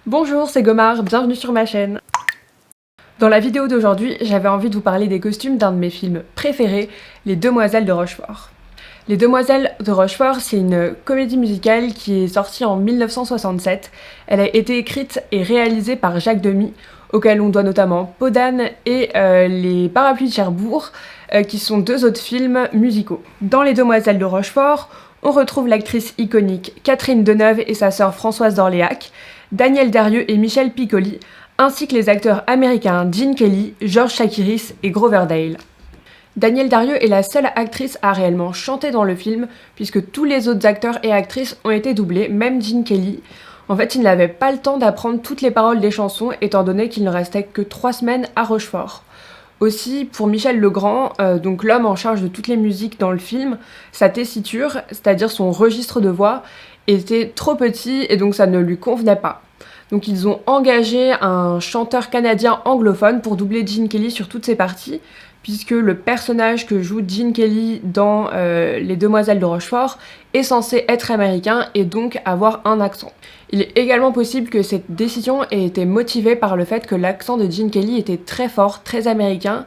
Bonjour, c'est Gomar, bienvenue sur ma chaîne. Dans la vidéo d'aujourd'hui, j'avais envie de vous parler des costumes d'un de mes films préférés, Les Demoiselles de Rochefort. Les Demoiselles de Rochefort, c'est une comédie musicale qui est sortie en 1967. Elle a été écrite et réalisée par Jacques Demy, auquel on doit notamment Peau d'âne et Les Parapluies de Cherbourg, qui sont deux autres films musicaux. Dans Les Demoiselles de Rochefort, on retrouve l'actrice iconique Catherine Deneuve et sa sœur Françoise d'Orléac, Daniel Darieux et Michel Piccoli, ainsi que les acteurs américains Gene Kelly, George Chakiris et Grover Dale. Daniel Darieux est la seule actrice à réellement chanter dans le film, puisque tous les autres acteurs et actrices ont été doublés, même Gene Kelly. En fait, il n'avait pas le temps d'apprendre toutes les paroles des chansons, étant donné qu'il ne restait que 3 semaines à Rochefort. Aussi, pour Michel Legrand, donc l'homme en charge de toutes les musiques dans le film, sa tessiture, c'est-à-dire son registre de voix, était trop petit et donc ça ne lui convenait pas. Donc ils ont engagé un chanteur canadien anglophone pour doubler Gene Kelly sur toutes ses parties, puisque le personnage que joue Gene Kelly dans Les Demoiselles de Rochefort est censé être américain et donc avoir un accent. Il est également possible que cette décision ait été motivée par le fait que l'accent de Gene Kelly était très fort, très américain,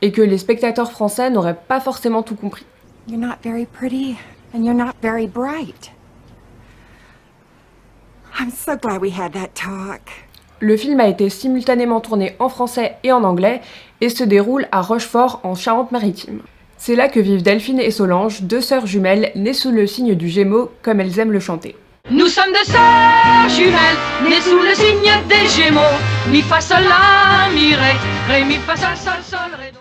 et que les spectateurs français n'auraient pas forcément tout compris. You're not very pretty, and you're not very bright. I'm so glad we had that talk. Le film a été simultanément tourné en français et en anglais et se déroule à Rochefort en Charente-Maritime. C'est là que vivent Delphine et Solange, deux sœurs jumelles nées sous le signe du Gémeaux comme elles aiment le chanter. Nous sommes deux sœurs jumelles, nées sous le signe des Gémeaux. Mi fa sol la mi ré mi fa sol ré do.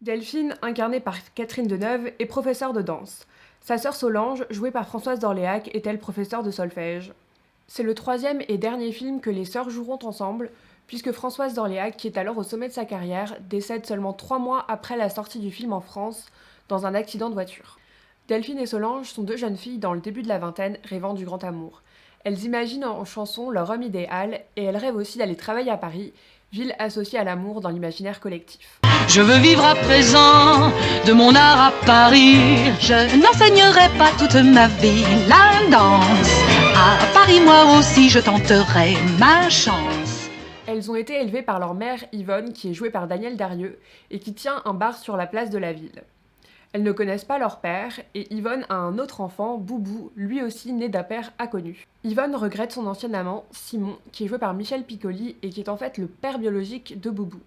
Delphine, incarnée par Catherine Deneuve, est professeure de danse. Sa sœur Solange, jouée par Françoise d'Orléac, est elle professeure de solfège. C'est le troisième et dernier film que les sœurs joueront ensemble, puisque Françoise d'Orléac, qui est alors au sommet de sa carrière, décède seulement 3 mois après la sortie du film en France, dans un accident de voiture. Delphine et Solange sont deux jeunes filles dans le début de la vingtaine, rêvant du grand amour. Elles imaginent en chanson leur homme idéal, et elles rêvent aussi d'aller travailler à Paris, ville associée à l'amour dans l'imaginaire collectif. Je veux vivre à présent de mon art à Paris. Je n'enseignerai pas toute ma vie la danse. À Paris, moi aussi, je tenterai ma chance. Elles ont été élevées par leur mère Yvonne, qui est jouée par Daniel Darieux, et qui tient un bar sur la place de la ville. Elles ne connaissent pas leur père, et Yvonne a un autre enfant, Boubou, lui aussi né d'un père inconnu. Yvonne regrette son ancien amant, Simon, qui est joué par Michel Piccoli, et qui est en fait le père biologique de Boubou.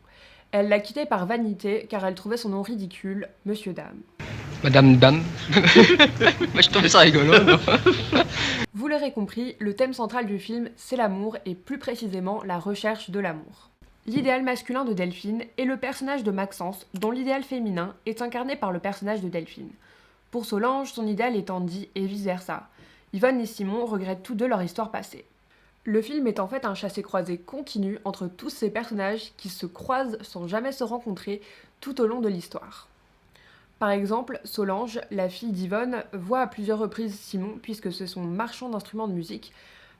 Elle l'a quitté par vanité, car elle trouvait son nom ridicule, Monsieur Dame. Madame Dame. Moi je trouvais ça rigolo. Non. Vous l'aurez compris, le thème central du film, c'est l'amour, et plus précisément la recherche de l'amour. L'idéal masculin de Delphine est le personnage de Maxence, dont l'idéal féminin est incarné par le personnage de Delphine. Pour Solange, son idéal est Andy, et vice-versa. Yvonne et Simon regrettent tous deux leur histoire passée. Le film est en fait un chassé-croisé continu entre tous ces personnages qui se croisent sans jamais se rencontrer tout au long de l'histoire. Par exemple, Solange, la fille d'Yvonne, voit à plusieurs reprises Simon puisque c'est son marchand d'instruments de musique,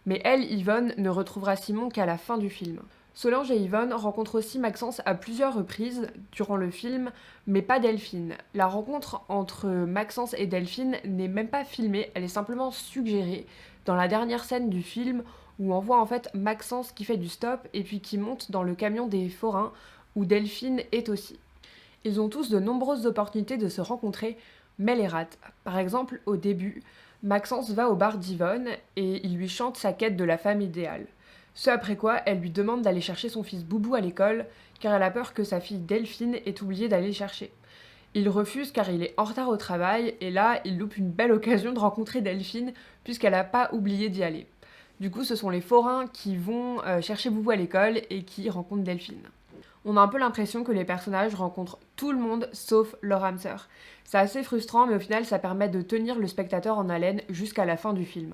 mais elle, Yvonne, ne retrouvera Simon qu'à la fin du film. Solange et Yvonne rencontrent aussi Maxence à plusieurs reprises durant le film, mais pas Delphine. La rencontre entre Maxence et Delphine n'est même pas filmée, elle est simplement suggérée dans la dernière scène du film où on voit en fait Maxence qui fait du stop et puis qui monte dans le camion des forains où Delphine est aussi. Ils ont tous de nombreuses opportunités de se rencontrer, mais les ratent. Par exemple, au début, Maxence va au bar d'Yvonne et il lui chante sa quête de la femme idéale. Ce après quoi, elle lui demande d'aller chercher son fils Boubou à l'école, car elle a peur que sa fille Delphine ait oublié d'aller le chercher. Il refuse car il est en retard au travail, et là, il loupe une belle occasion de rencontrer Delphine, puisqu'elle n'a pas oublié d'y aller. Du coup, ce sont les forains qui vont chercher Boubou à l'école et qui rencontrent Delphine. On a un peu l'impression que les personnages rencontrent tout le monde sauf leur âme sœur. C'est assez frustrant, mais au final, ça permet de tenir le spectateur en haleine jusqu'à la fin du film.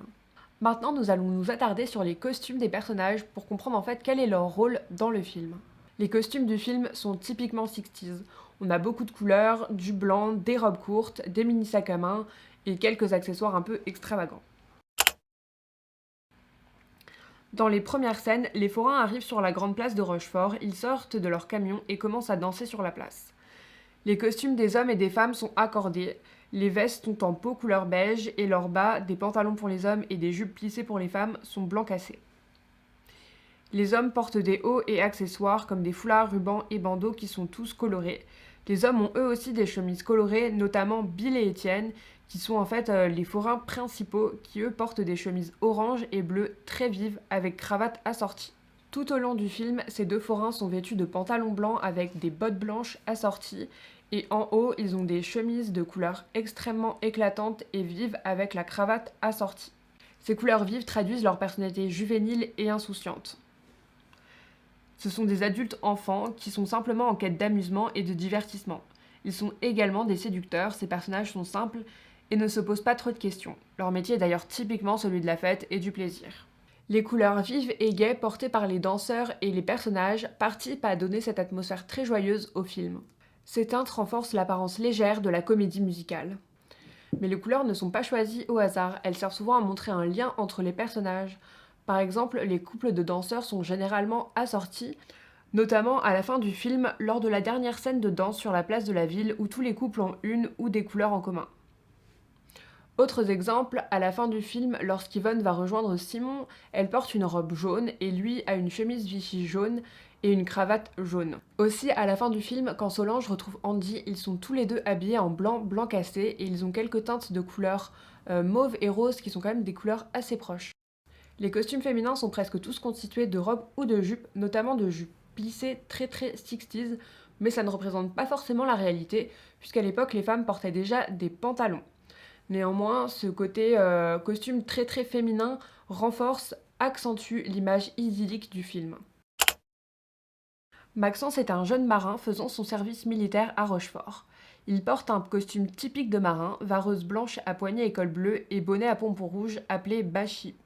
Maintenant, nous allons nous attarder sur les costumes des personnages pour comprendre en fait quel est leur rôle dans le film. Les costumes du film sont typiquement 60s. On a beaucoup de couleurs, du blanc, des robes courtes, des mini sacs à main et quelques accessoires un peu extravagants. Dans les premières scènes, les forains arrivent sur la grande place de Rochefort, ils sortent de leur camion et commencent à danser sur la place. Les costumes des hommes et des femmes sont accordés, les vestes sont en peau couleur beige et leurs bas, des pantalons pour les hommes et des jupes plissées pour les femmes, sont blanc cassé. Les hommes portent des hauts et accessoires comme des foulards, rubans et bandeaux qui sont tous colorés. Les hommes ont eux aussi des chemises colorées, notamment Bill et Étienne, qui sont en fait les forains principaux, qui eux portent des chemises orange et bleues très vives avec cravate assortie. Tout au long du film, ces deux forains sont vêtus de pantalons blancs avec des bottes blanches assorties, et en haut, ils ont des chemises de couleurs extrêmement éclatantes et vives avec la cravate assortie. Ces couleurs vives traduisent leur personnalité juvénile et insouciante. Ce sont des adultes enfants qui sont simplement en quête d'amusement et de divertissement. Ils sont également des séducteurs, ces personnages sont simples et ne se posent pas trop de questions. Leur métier est d'ailleurs typiquement celui de la fête et du plaisir. Les couleurs vives et gaies portées par les danseurs et les personnages participent à donner cette atmosphère très joyeuse au film. Ces teintes renforcent l'apparence légère de la comédie musicale. Mais les couleurs ne sont pas choisies au hasard, elles servent souvent à montrer un lien entre les personnages. Par exemple, les couples de danseurs sont généralement assortis, notamment à la fin du film, lors de la dernière scène de danse sur la place de la ville où tous les couples ont une ou des couleurs en commun. Autres exemples, à la fin du film, lorsqu'Yvonne va rejoindre Simon, elle porte une robe jaune et lui a une chemise Vichy jaune et une cravate jaune. Aussi, à la fin du film, quand Solange retrouve Andy, ils sont tous les deux habillés en blanc, blanc cassé, et ils ont quelques teintes de couleurs mauve et rose qui sont quand même des couleurs assez proches. Les costumes féminins sont presque tous constitués de robes ou de jupes, notamment de jupes plissées très 60s, mais ça ne représente pas forcément la réalité, puisqu'à l'époque les femmes portaient déjà des pantalons. Néanmoins, ce côté costume très féminin renforce, accentue l'image idyllique du film. Maxence est un jeune marin faisant son service militaire à Rochefort. Il porte un costume typique de marin, vareuse blanche à poignée et col bleu et bonnet à pompons rouges appelé bachi.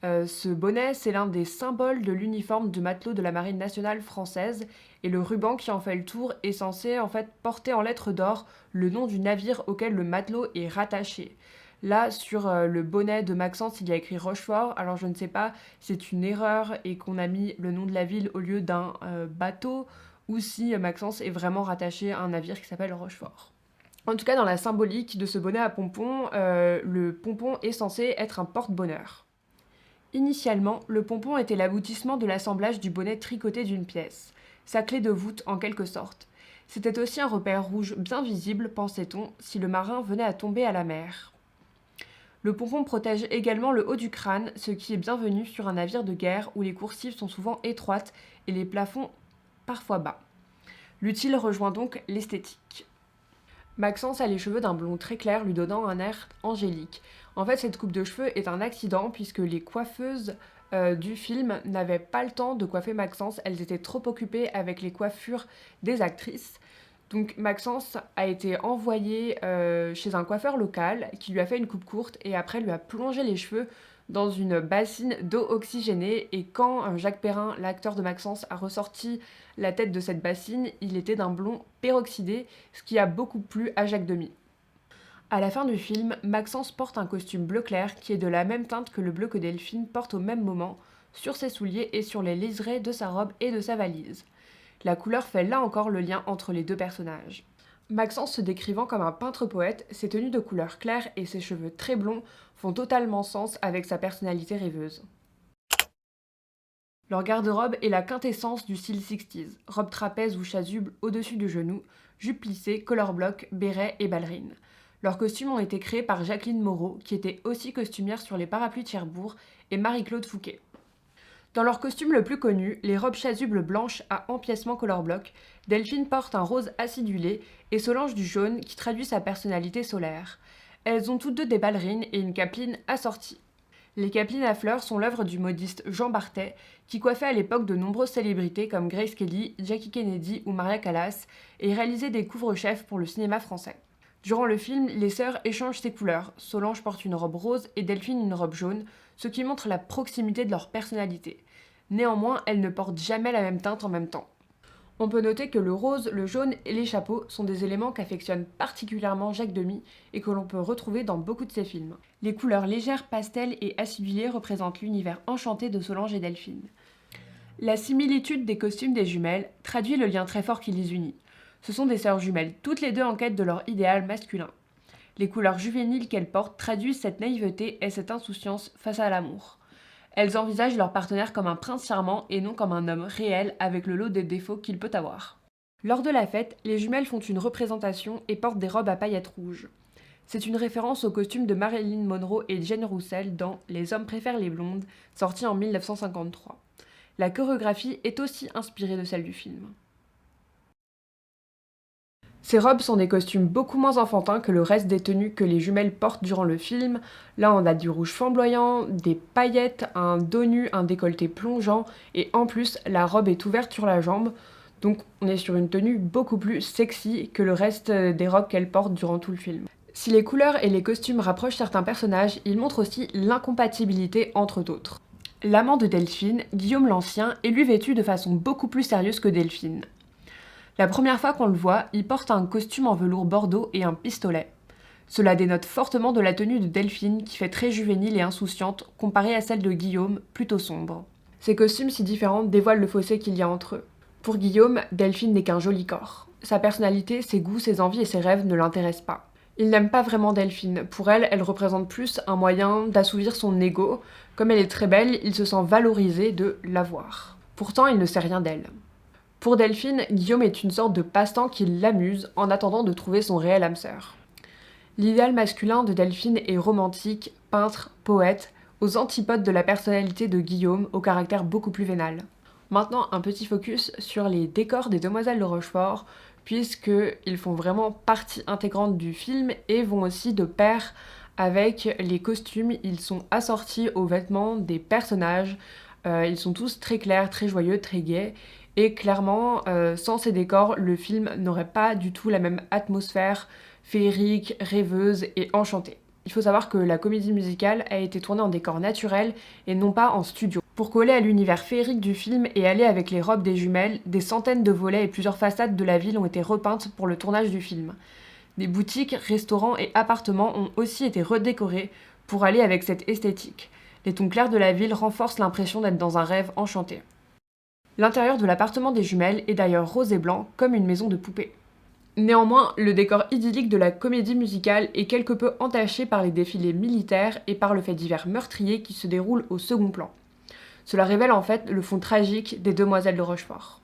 Ce bonnet, c'est l'un des symboles de l'uniforme de matelot de la Marine nationale française, et le ruban qui en fait le tour est censé en fait porter en lettres d'or le nom du navire auquel le matelot est rattaché. Là, sur le bonnet de Maxence, il y a écrit Rochefort, alors je ne sais pas si c'est une erreur et qu'on a mis le nom de la ville au lieu d'un bateau, ou si Maxence est vraiment rattaché à un navire qui s'appelle Rochefort. En tout cas, dans la symbolique de ce bonnet à pompons, le pompon est censé être un porte-bonheur. Initialement, le pompon était l'aboutissement de l'assemblage du bonnet tricoté d'une pièce, sa clé de voûte en quelque sorte. C'était aussi un repère rouge bien visible, pensait-on, si le marin venait à tomber à la mer. Le pompon protège également le haut du crâne, ce qui est bienvenu sur un navire de guerre où les coursives sont souvent étroites et les plafonds parfois bas. L'utile rejoint donc l'esthétique. Maxence a les cheveux d'un blond très clair lui donnant un air angélique. En fait, cette coupe de cheveux est un accident puisque les coiffeuses du film n'avaient pas le temps de coiffer Maxence, elles étaient trop occupées avec les coiffures des actrices. Donc Maxence a été envoyé chez un coiffeur local qui lui a fait une coupe courte et après lui a plongé les cheveux dans une bassine d'eau oxygénée, et quand Jacques Perrin, l'acteur de Maxence, a ressorti la tête de cette bassine, il était d'un blond peroxydé, ce qui a beaucoup plu à Jacques Demy. À la fin du film, Maxence porte un costume bleu clair qui est de la même teinte que le bleu que Delphine porte au même moment, sur ses souliers et sur les liserés de sa robe et de sa valise. La couleur fait là encore le lien entre les deux personnages. Maxence se décrivant comme un peintre-poète, ses tenues de couleur claire et ses cheveux très blonds font totalement sens avec sa personnalité rêveuse. Leur garde-robe est la quintessence du style 60s, robe trapèze ou chasuble au-dessus du genou, jupe plissée, color block, béret et ballerine. Leurs costumes ont été créés par Jacqueline Moreau, qui était aussi costumière sur les parapluies de Cherbourg, et Marie-Claude Fouquet. Dans leur costume le plus connu, les robes chasubles blanches à empiècement color block, Delphine porte un rose acidulé et Solange du jaune qui traduit sa personnalité solaire. Elles ont toutes deux des ballerines et une capeline assortie. Les capelines à fleurs sont l'œuvre du modiste Jean Barthès, qui coiffait à l'époque de nombreuses célébrités comme Grace Kelly, Jackie Kennedy ou Maria Callas, et réalisait des couvre-chefs pour le cinéma français. Durant le film, les sœurs échangent ses couleurs. Solange porte une robe rose et Delphine une robe jaune, ce qui montre la proximité de leur personnalité. Néanmoins, elles ne portent jamais la même teinte en même temps. On peut noter que le rose, le jaune et les chapeaux sont des éléments qu'affectionne particulièrement Jacques Demy et que l'on peut retrouver dans beaucoup de ses films. Les couleurs légères, pastel et acidulées représentent l'univers enchanté de Solange et Delphine. La similitude des costumes des jumelles traduit le lien très fort qui les unit. Ce sont des sœurs jumelles, toutes les deux en quête de leur idéal masculin. Les couleurs juvéniles qu'elles portent traduisent cette naïveté et cette insouciance face à l'amour. Elles envisagent leur partenaire comme un prince charmant et non comme un homme réel avec le lot des défauts qu'il peut avoir. Lors de la fête, les jumelles font une représentation et portent des robes à paillettes rouges. C'est une référence au costume de Marilyn Monroe et Jane Russell dans Les hommes préfèrent les blondes, sorti en 1953. La chorégraphie est aussi inspirée de celle du film. Ces robes sont des costumes beaucoup moins enfantins que le reste des tenues que les jumelles portent durant le film. Là, on a du rouge flamboyant, des paillettes, un dos nu, un décolleté plongeant, et en plus, la robe est ouverte sur la jambe, donc on est sur une tenue beaucoup plus sexy que le reste des robes qu'elles portent durant tout le film. Si les couleurs et les costumes rapprochent certains personnages, ils montrent aussi l'incompatibilité entre d'autres. L'amant de Delphine, Guillaume l'Ancien, est lui vêtu de façon beaucoup plus sérieuse que Delphine. La première fois qu'on le voit, il porte un costume en velours bordeaux et un pistolet. Cela dénote fortement de la tenue de Delphine qui fait très juvénile et insouciante comparée à celle de Guillaume, plutôt sombre. Ces costumes si différents dévoilent le fossé qu'il y a entre eux. Pour Guillaume, Delphine n'est qu'un joli corps. Sa personnalité, ses goûts, ses envies et ses rêves ne l'intéressent pas. Il n'aime pas vraiment Delphine. Pour elle, elle représente plus un moyen d'assouvir son ego. Comme elle est très belle, il se sent valorisé de l'avoir. Pourtant, il ne sait rien d'elle. Pour Delphine, Guillaume est une sorte de passe-temps qui l'amuse en attendant de trouver son réel âme sœur. L'idéal masculin de Delphine est romantique, peintre, poète, aux antipodes de la personnalité de Guillaume, au caractère beaucoup plus vénal. Maintenant, un petit focus sur les décors des Demoiselles de Rochefort, puisqu'ils font vraiment partie intégrante du film et vont aussi de pair avec les costumes. Ils sont assortis aux vêtements des personnages. Ils sont tous très clairs, très joyeux, très gais. Et clairement, sans ces décors, le film n'aurait pas du tout la même atmosphère féerique, rêveuse et enchantée. Il faut savoir que la comédie musicale a été tournée en décor naturel et non pas en studio. Pour coller à l'univers féerique du film et aller avec les robes des jumelles, des centaines de volets et plusieurs façades de la ville ont été repeintes pour le tournage du film. Des boutiques, restaurants et appartements ont aussi été redécorés pour aller avec cette esthétique. Les tons clairs de la ville renforcent l'impression d'être dans un rêve enchanté. L'intérieur de l'appartement des jumelles est d'ailleurs rose et blanc, comme une maison de poupée. Néanmoins, le décor idyllique de la comédie musicale est quelque peu entaché par les défilés militaires et par le fait divers meurtrier qui se déroule au second plan. Cela révèle en fait le fond tragique des Demoiselles de Rochefort.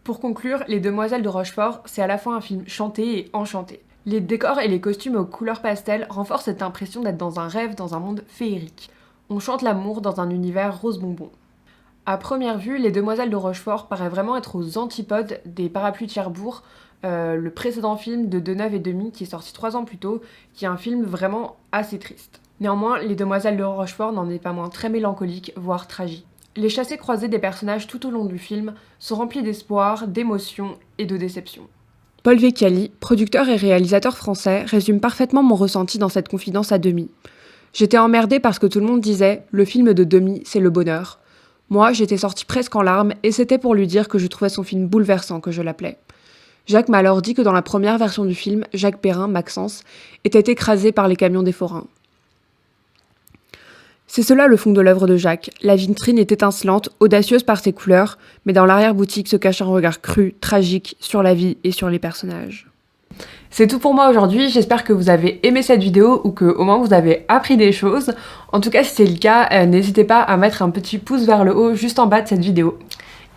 Pour conclure, Les Demoiselles de Rochefort, c'est à la fois un film chanté et enchanté. Les décors et les costumes aux couleurs pastel renforcent cette impression d'être dans un rêve, dans un monde féerique. On chante l'amour dans un univers rose bonbon. À première vue, Les Demoiselles de Rochefort paraît vraiment être aux antipodes des Parapluies de Cherbourg, le précédent film de Deneuve et Demy qui est sorti 3 ans plus tôt, qui est un film vraiment assez triste. Néanmoins, Les Demoiselles de Rochefort n'en est pas moins très mélancolique, voire tragique. Les chassés-croisés des personnages tout au long du film sont remplis d'espoir, d'émotion et de déception. Paul Vecchiali, producteur et réalisateur français, résume parfaitement mon ressenti dans cette confidence à Demy. J'étais emmerdée parce que tout le monde disait « le film de Demy, c'est le bonheur ». Moi, j'étais sortie presque en larmes et c'était pour lui dire que je trouvais son film bouleversant, que je l'appelais. Jacques m'a alors dit que dans la première version du film, Jacques Perrin, Maxence, était écrasé par les camions des forains. C'est cela le fond de l'œuvre de Jacques. La vitrine est étincelante, audacieuse par ses couleurs, mais dans l'arrière-boutique se cache un regard cru, tragique, sur la vie et sur les personnages. C'est tout pour moi aujourd'hui, j'espère que vous avez aimé cette vidéo ou que au moins vous avez appris des choses. En tout cas, si c'est le cas, n'hésitez pas à mettre un petit pouce vers le haut juste en bas de cette vidéo.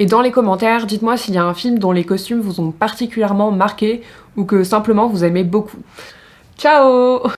Et dans les commentaires, dites-moi s'il y a un film dont les costumes vous ont particulièrement marqué ou que simplement vous aimez beaucoup. Ciao!